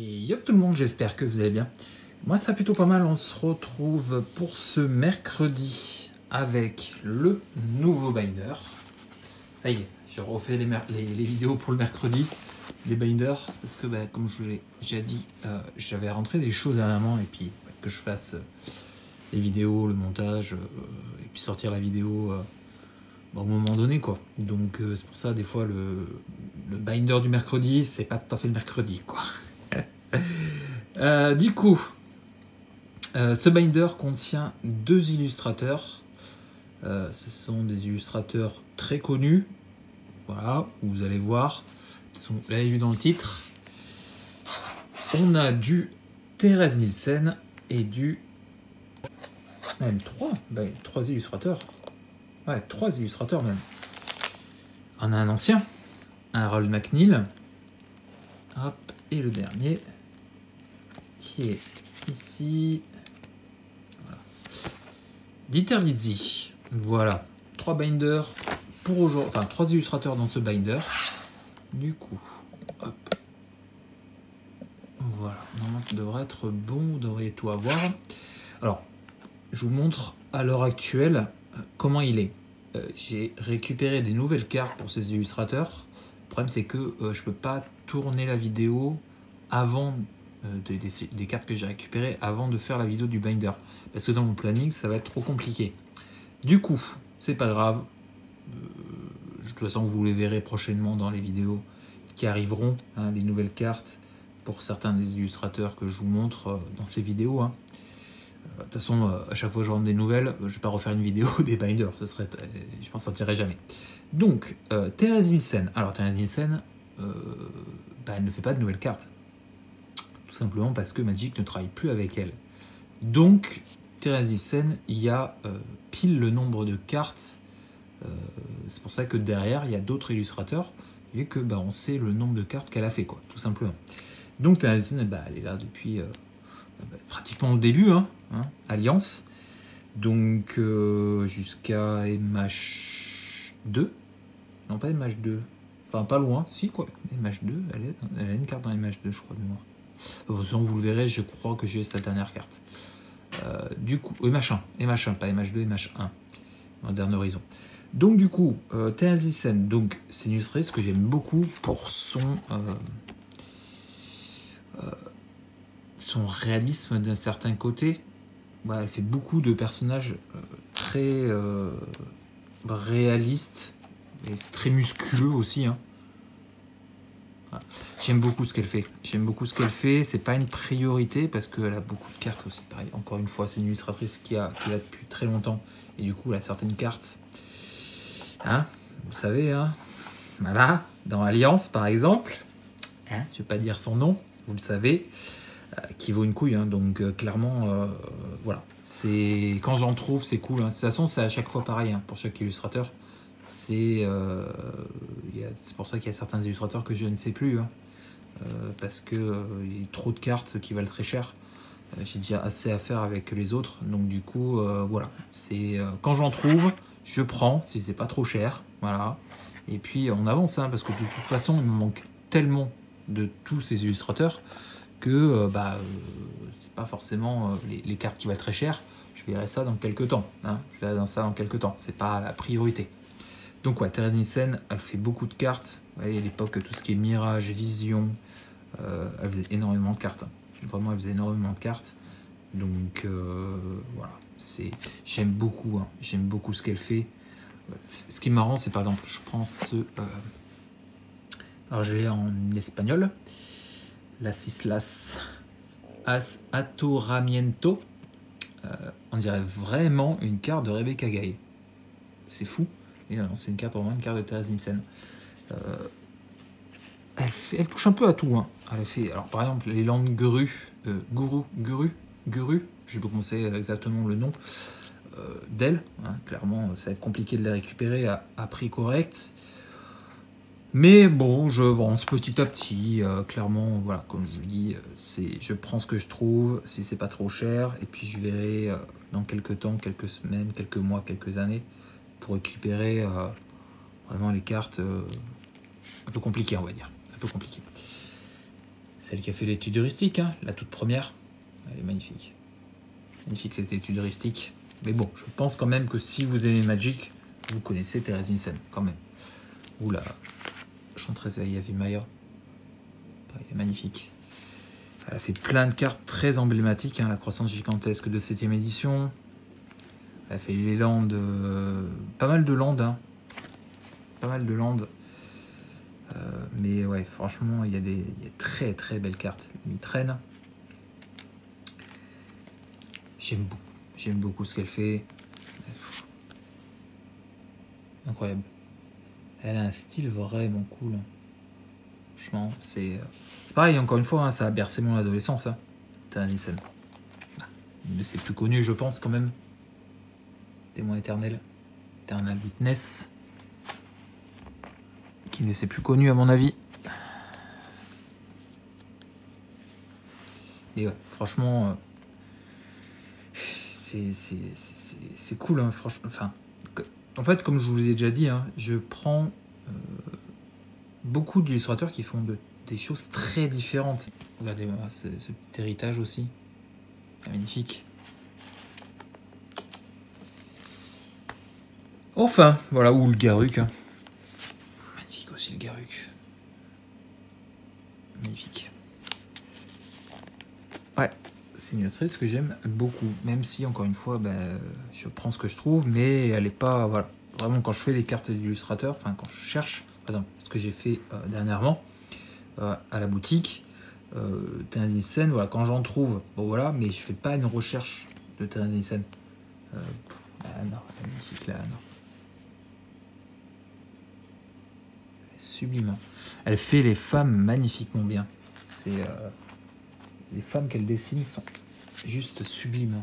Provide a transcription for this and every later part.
Et yo tout le monde, j'espère que vous allez bien. Moi ça va plutôt pas mal, on se retrouve pour ce mercredi avec le nouveau binder. Ça y est, je refais les vidéos pour le mercredi, les binders, parce que comme je l'ai déjà dit, j'avais rentré des choses à la main et puis que je fasse les vidéos, le montage, et puis sortir la vidéo au moment donné quoi. Donc c'est pour ça des fois le binder du mercredi, c'est pas tout à fait le mercredi quoi. Du coup, ce binder contient deux illustrateurs. Ce sont des illustrateurs très connus. Voilà, vous allez voir. Vous l'avez vu dans le titre. On a du Thérèse Nielsen et du... Même trois illustrateurs. Ouais, trois illustrateurs même. On a un ancien, un Harold McNeil. Hop, et le dernier qui est ici. Voilà. Dieter Lizzi. Voilà. Trois binders pour aujourd'hui. Enfin, trois illustrateurs dans ce binder. Du coup, hop. Voilà. Normalement, ça devrait être bon. Vous devriez tout avoir. Alors, je vous montre à l'heure actuelle comment il est. J'ai récupéré des nouvelles cartes pour ces illustrateurs. Le problème, c'est que je ne peux pas tourner la vidéo avant des cartes que j'ai récupérées avant de faire la vidéo du binder. Parce que dans mon planning, ça va être trop compliqué. Du coup, c'est pas grave. De toute façon, vous les verrez prochainement dans les vidéos qui arriveront, hein, les nouvelles cartes pour certains des illustrateurs que je vous montre dans ces vidéos. Hein. De toute façon, à chaque fois que je rentre des nouvelles, je ne vais pas refaire une vidéo des binders. Ce serait, je m'en sortirai jamais. Donc, Thérèse Nielsen. Alors, Thérèse Nielsen, elle ne fait pas de nouvelles cartes. Tout simplement parce que Magic ne travaille plus avec elle. Donc, Thérèse Nielsen, il y a pile le nombre de cartes. C'est pour ça que derrière, il y a d'autres illustrateurs, vu que on sait le nombre de cartes qu'elle a fait, quoi, tout simplement. Donc, Thérèse Nielsen, elle est là depuis pratiquement le début, Alliance. Donc, jusqu'à MH2. Non, pas MH2. Enfin, pas loin. Si, quoi. MH2, elle a une carte dans MH2, je crois, de mémoire. De toute façon, vous le verrez, je crois que j'ai cette dernière carte. Du coup, MH1, pas MH2, MH1, Modern Horizon. Donc du coup, Thérèse Nielsen, donc c'est une illustratrice que j'aime beaucoup pour son réalisme d'un certain côté. Elle fait beaucoup de personnages très réalistes et très musculeux aussi. Hein. Voilà. J'aime beaucoup ce qu'elle fait. C'est pas une priorité parce qu'elle a beaucoup de cartes aussi. Pareil, encore une fois, c'est une illustratrice qui a depuis très longtemps et du coup, elle a certaines cartes. Hein, vous savez, hein, voilà, dans Alliance par exemple. Hein, je vais pas dire son nom, vous le savez, qui vaut une couille. Hein, donc clairement, voilà. C'est quand j'en trouve, c'est cool. Hein. De toute façon, c'est à chaque fois pareil hein, pour chaque illustrateur. C'est pour ça qu'il y a certains illustrateurs que je ne fais plus hein, parce que il y a trop de cartes qui valent très cher. J'ai déjà assez à faire avec les autres, donc du coup voilà. C'est quand j'en trouve, je prends si c'est pas trop cher, voilà. Et puis on avance hein, parce que de toute façon il me manque tellement de tous ces illustrateurs que c'est pas forcément les cartes qui valent très cher. Je verrai ça dans quelques temps. Hein. Je verrai ça dans quelques temps. C'est pas la priorité. Donc ouais, Thérèse Nielsen, elle fait beaucoup de cartes. Vous voyez, à l'époque, tout ce qui est Mirage, Vision, elle faisait énormément de cartes. Hein. Vraiment, elle faisait énormément de cartes. Donc voilà, j'aime beaucoup. Hein. J'aime beaucoup ce qu'elle fait. Ce qui est marrant, c'est par exemple, je prends ce... alors j'ai en espagnol. Las Islas Atoramiento. On dirait vraiment une carte de Rebecca Gay. C'est fou. Et non, c'est vraiment une carte de Thérèse Nielsen. Elle touche un peu à tout. Hein. Elle fait, alors par exemple, les langues Guru, je sais pas comment c'est exactement le nom d'elle. Hein. Clairement, ça va être compliqué de les récupérer à prix correct. Mais bon, je avance petit à petit. Clairement, voilà, comme je dis, je prends ce que je trouve, si c'est pas trop cher, et puis je verrai dans quelques temps, quelques semaines, quelques mois, quelques années, pour récupérer vraiment les cartes un peu compliquées, on va dire. Un peu compliquées. Celle qui a fait l'étude heuristique, hein, la toute première. Elle est magnifique. Magnifique cette étude heuristique. Mais bon, je pense quand même que si vous aimez Magic, vous connaissez Thérèse Nielsen, quand même. Oula, chanteuse Yavi Maya. Elle est magnifique. Elle a fait plein de cartes très emblématiques, hein, la croissance gigantesque de 7ème édition. Elle a fait les landes, pas mal de landes, hein. Pas mal de landes. Mais ouais, franchement, il y a des très très belles cartes. Mitraine. J'aime beaucoup ce qu'elle fait. Incroyable. Elle a un style vraiment cool. Franchement, c'est pareil, encore une fois, hein, ça a bercé mon adolescence. Hein. Thérèse Nielsen. Mais c'est plus connu, je pense, quand même. Témoin éternel. Eternal Witness. Qui ne s'est plus connu, à mon avis. Et ouais, franchement, c'est cool, hein, franchement. Enfin, en fait, comme je vous l'ai déjà dit, hein, je prends beaucoup d'illustrateurs qui font des choses très différentes. Regardez, ce petit héritage aussi. Magnifique. Enfin, voilà, ou le Garruk. Hein. Magnifique aussi le Garruk. Magnifique. Ouais, c'est une illustratrice que j'aime beaucoup. Même si, encore une fois, je prends ce que je trouve, mais elle n'est pas... Voilà. Vraiment, quand je fais les cartes d'illustrateurs, enfin, quand je cherche, par exemple, ce que j'ai fait dernièrement à la boutique, Thérèse Nielsen, voilà, quand j'en trouve, bon voilà, mais je fais pas une recherche de Thérèse Nielsen. Non, la musique là, non. Sublime. Elle fait les femmes magnifiquement bien. C'est les femmes qu'elle dessine sont juste sublimes.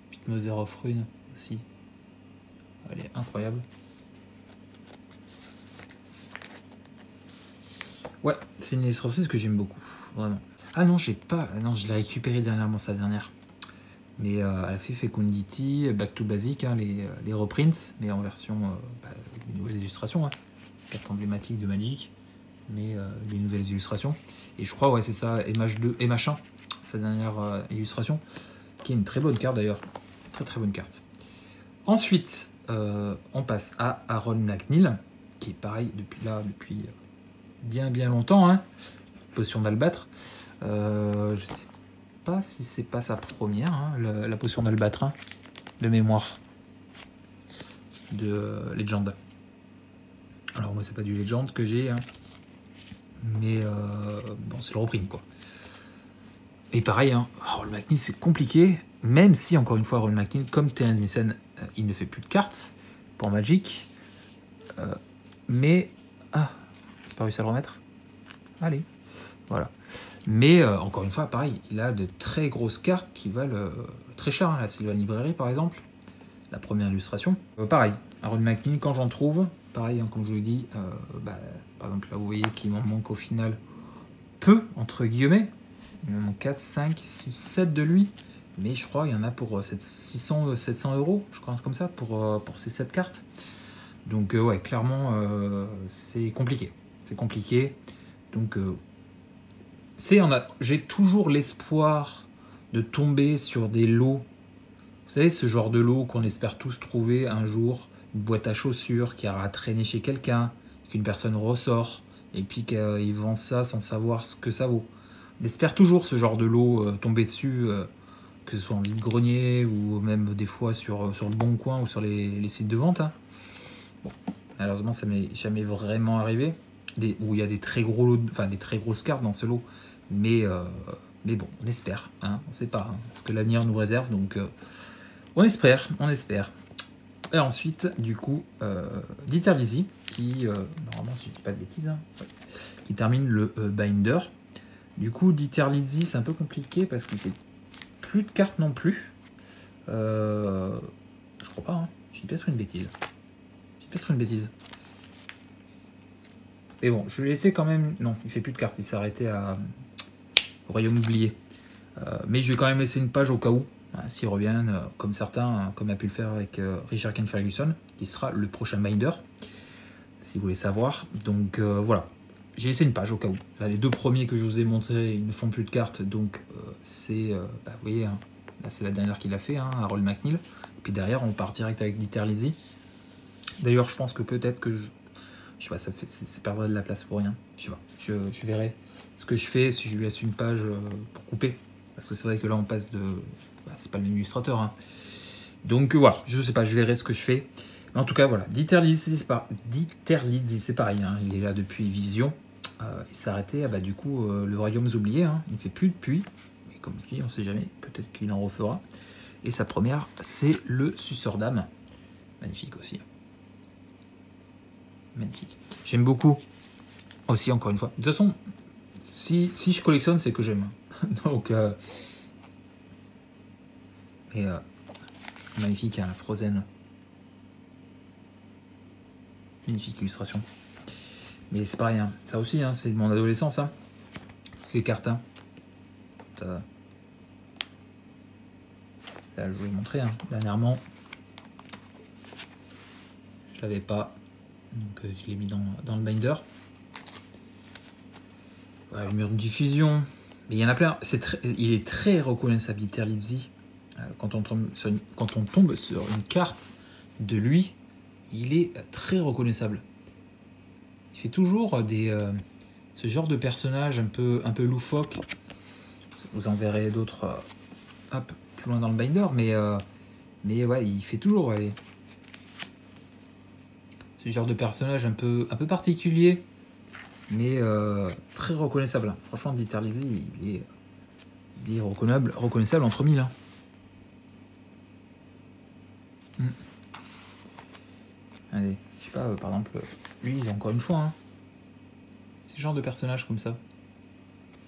Petite Mother of Rune aussi. Elle est incroyable. Ouais, c'est une illustratrice que j'aime beaucoup, vraiment. Ah non, j'ai pas. Non, je l'ai récupérée dernièrement, sa dernière. Mais elle a fait Fecundity, Back to Basic, hein, les reprints, mais en version des nouvelles illustrations. Hein. Carte emblématique de Magic, mais les nouvelles illustrations. Et je crois, ouais, c'est ça, MH2, MH1, sa dernière illustration, qui est une très bonne carte d'ailleurs. Très très bonne carte. Ensuite, on passe à Aaron McNeil, qui est pareil depuis bien longtemps. Hein. Cette potion d'albâtre. Je sais pas si c'est pas sa première, hein, la potion d'albâtre, hein, de mémoire, de Legend. Alors moi c'est pas du Legend que j'ai, hein, mais bon c'est le reprint quoi. Et pareil, hein, Aaron McNeil c'est compliqué, même si encore une fois Aaron McNeil, comme Thérèse Nielsen, il ne fait plus de cartes pour Magic, mais j'ai pas réussi à le remettre. Allez, voilà. Mais encore une fois, pareil, il a de très grosses cartes qui valent très cher. Hein. La Sylvan Librairie, par exemple, la première illustration. Pareil, Aaron McNeil, quand j'en trouve, pareil, hein, comme je vous l'ai dit, par exemple, là, vous voyez qu'il m'en manque au final peu, entre guillemets. Il me manque 4, 5, 6, 7 de lui. Mais je crois qu'il y en a pour 600, 700 €, je crois, comme ça, pour ces 7 cartes. Donc, ouais, clairement, c'est compliqué. C'est compliqué. Donc, j'ai toujours l'espoir de tomber sur des lots. Vous savez, ce genre de lot qu'on espère tous trouver un jour, une boîte à chaussures qui aura traîné chez quelqu'un, qu'une personne ressort, et puis qu'il vend ça sans savoir ce que ça vaut. On espère toujours ce genre de lot tomber dessus, que ce soit en vide-grenier ou même des fois sur le Bon Coin ou sur les sites de vente. Hein. Bon, malheureusement, ça m'est jamais vraiment arrivé. Où il y a des très gros lots, enfin des très grosses cartes dans ce lot. Mais bon, on espère, hein, on ne sait pas hein, ce que l'avenir nous réserve, donc on espère. Et ensuite, du coup, Dieter Lisi, qui, normalement, si je ne dis pas de bêtises, hein, ouais, qui termine le binder. Du coup, Dieter Lisi, c'est un peu compliqué parce qu'il fait plus de cartes non plus. Je crois pas, hein, j'ai peut-être une bêtise. Mais bon, je vais laisser quand même... Non, il fait plus de cartes, il s'est arrêté au Royaume oublié. Mais je vais quand même laisser une page au cas où, hein, s'ils reviennent, comme certains, hein, comme a pu le faire avec Richard Ferguson, qui sera le prochain binder, si vous voulez savoir. Donc voilà. j'ai laissé une page au cas où. Là, les 2 premiers que je vous ai montrés, ils ne font plus de cartes, donc c'est, vous voyez, hein, là c'est la dernière qu'il a fait, hein, Harold McNeil. Et puis derrière, on part direct avec Dieter Lizzy. D'ailleurs, je pense que peut-être que je sais pas, c'est perdre de la place pour rien. Je sais pas, je verrai ce que je fais si je lui laisse une page pour couper. Parce que c'est vrai que là, on passe de... Bah, c'est pas le même illustrateur, hein. Donc voilà, je sais pas, je verrai ce que je fais. Mais en tout cas, voilà, Dieter Lizzy, c'est pareil, hein, il est là depuis Vision. Il s'est arrêté, bah, du coup, le Royaume oublié, hein, il ne fait plus depuis. Mais comme je dis, on ne sait jamais, peut-être qu'il en refera. Et sa première, c'est le Suceur d'âme. Magnifique aussi. Magnifique. J'aime beaucoup aussi, encore une fois. De toute façon, si je collectionne, c'est que j'aime. Donc, mais magnifique, hein, Frozen. Magnifique illustration. Mais c'est pareil, hein. Ça aussi, hein, c'est de mon adolescence. Hein. Ces cartes. Hein. Ça... Là, je vous l'ai montré hein, dernièrement. Je l'avais pas. Donc je l'ai mis dans le binder. Voilà, le mur de diffusion. Mais il y en a plein. Il est très reconnaissable, Dieter Lizzy. Quand on tombe sur une carte de lui, il est très reconnaissable. Il fait toujours ce genre de personnage un peu loufoque. Vous en verrez d'autres plus loin dans le binder, mais ouais, il fait toujours ouais, ce genre de personnage un peu particulier, mais très reconnaissable. Franchement, Dieter Lizzy, il est reconnaissable entre mille. Hein. Allez, je sais pas, par exemple, lui, il est encore une fois, hein, ce genre de personnage comme ça.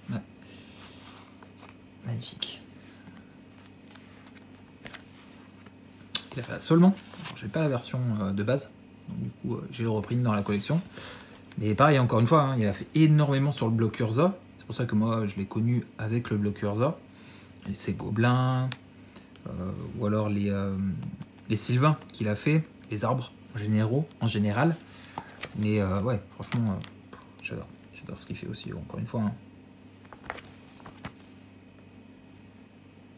Ouais. Magnifique. Il a fait seulement. J'ai pas la version de base, donc du coup, j'ai le reprint dans la collection. Mais pareil, encore une fois, hein, il a fait énormément sur le bloc Urza. C'est pour ça que moi, je l'ai connu avec le bloc Urza. Et ses gobelins, ou alors les sylvains qu'il a fait, les arbres en général. Mais ouais, franchement, j'adore ce qu'il fait aussi, encore une fois. Hein.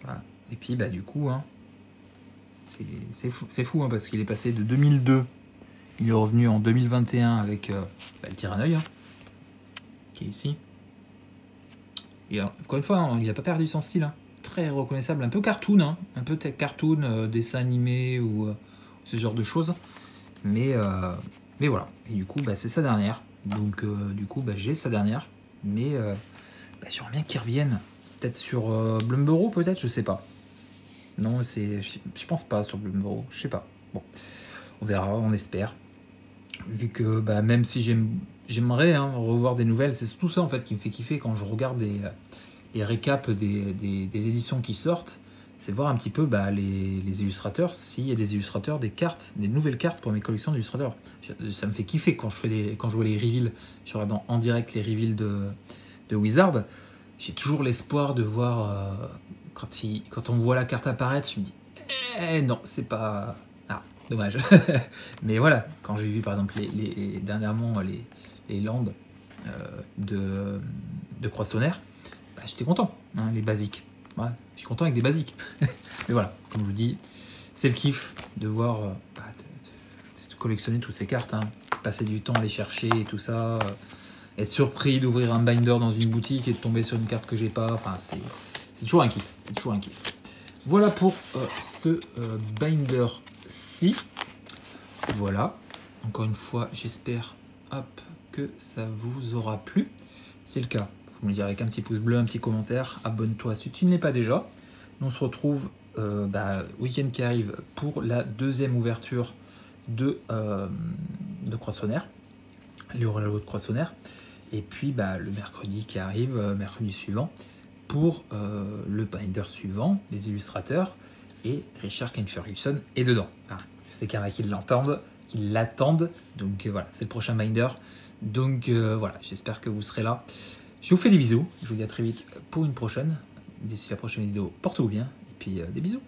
Voilà. Et puis, bah, du coup, hein, c'est fou hein, parce qu'il est passé de 2002, il est revenu en 2021 avec le Tyranneuil, hein, qui est ici. Et encore une fois, hein, il n'a pas perdu son style. Hein. Très reconnaissable, un peu cartoon, hein, un peu cartoon, dessin animé ou ce genre de choses. Mais voilà. Et du coup, bah, c'est sa dernière. Donc, du coup, bah, j'ai sa dernière. Mais bah, j'aimerais bien qu'il revienne. Peut-être sur Blumberoo, peut-être, je sais pas. Non, je pense pas sur Blumberoo. Je sais pas. Bon, on verra, on espère. Vu que bah, même si j'aimerais hein, revoir des nouvelles, c'est tout ça en fait qui me fait kiffer quand je regarde les récaps des éditions qui sortent. C'est voir un petit peu bah, les illustrateurs, s'il y a des illustrateurs, des nouvelles cartes pour mes collections d'illustrateurs. Ça me fait kiffer quand je vois les reveals, je regarde en direct les reveals de Wizard. J'ai toujours l'espoir de voir, quand on voit la carte apparaître, je me dis, non, c'est pas... Ah, dommage. Mais voilà, quand j'ai vu par exemple dernièrement les landes de Croissonnaire, bah, j'étais content, hein, les basiques. Ouais, je suis content avec des basiques. Mais voilà, comme je vous dis, c'est le kiff de voir, de collectionner toutes ces cartes, hein, passer du temps à les chercher et tout ça, être surpris d'ouvrir un binder dans une boutique et de tomber sur une carte que j'ai pas. Enfin, c'est toujours un kiff. C'est toujours un kiff. Voilà pour ce binder-ci. Voilà. Encore une fois, j'espère que ça vous aura plu. C'est le cas. Vous me direz avec un petit pouce bleu, un petit commentaire. Abonne-toi si tu ne l'es pas déjà. On se retrouve week-end qui arrive pour la deuxième ouverture de Croissonnaire. Les Orlalo de Croissonnaire. Et puis le mercredi qui arrive, mercredi suivant, pour le binder suivant, les illustrateurs. Et Richard Kane Ferguson est dedans. Enfin, je sais qu'il y en a qui l'attendent. Donc voilà, c'est le prochain binder. Donc voilà, j'espère que vous serez là. Je vous fais des bisous. Je vous dis à très vite pour une prochaine. D'ici la prochaine vidéo, portez-vous bien. Et puis des bisous.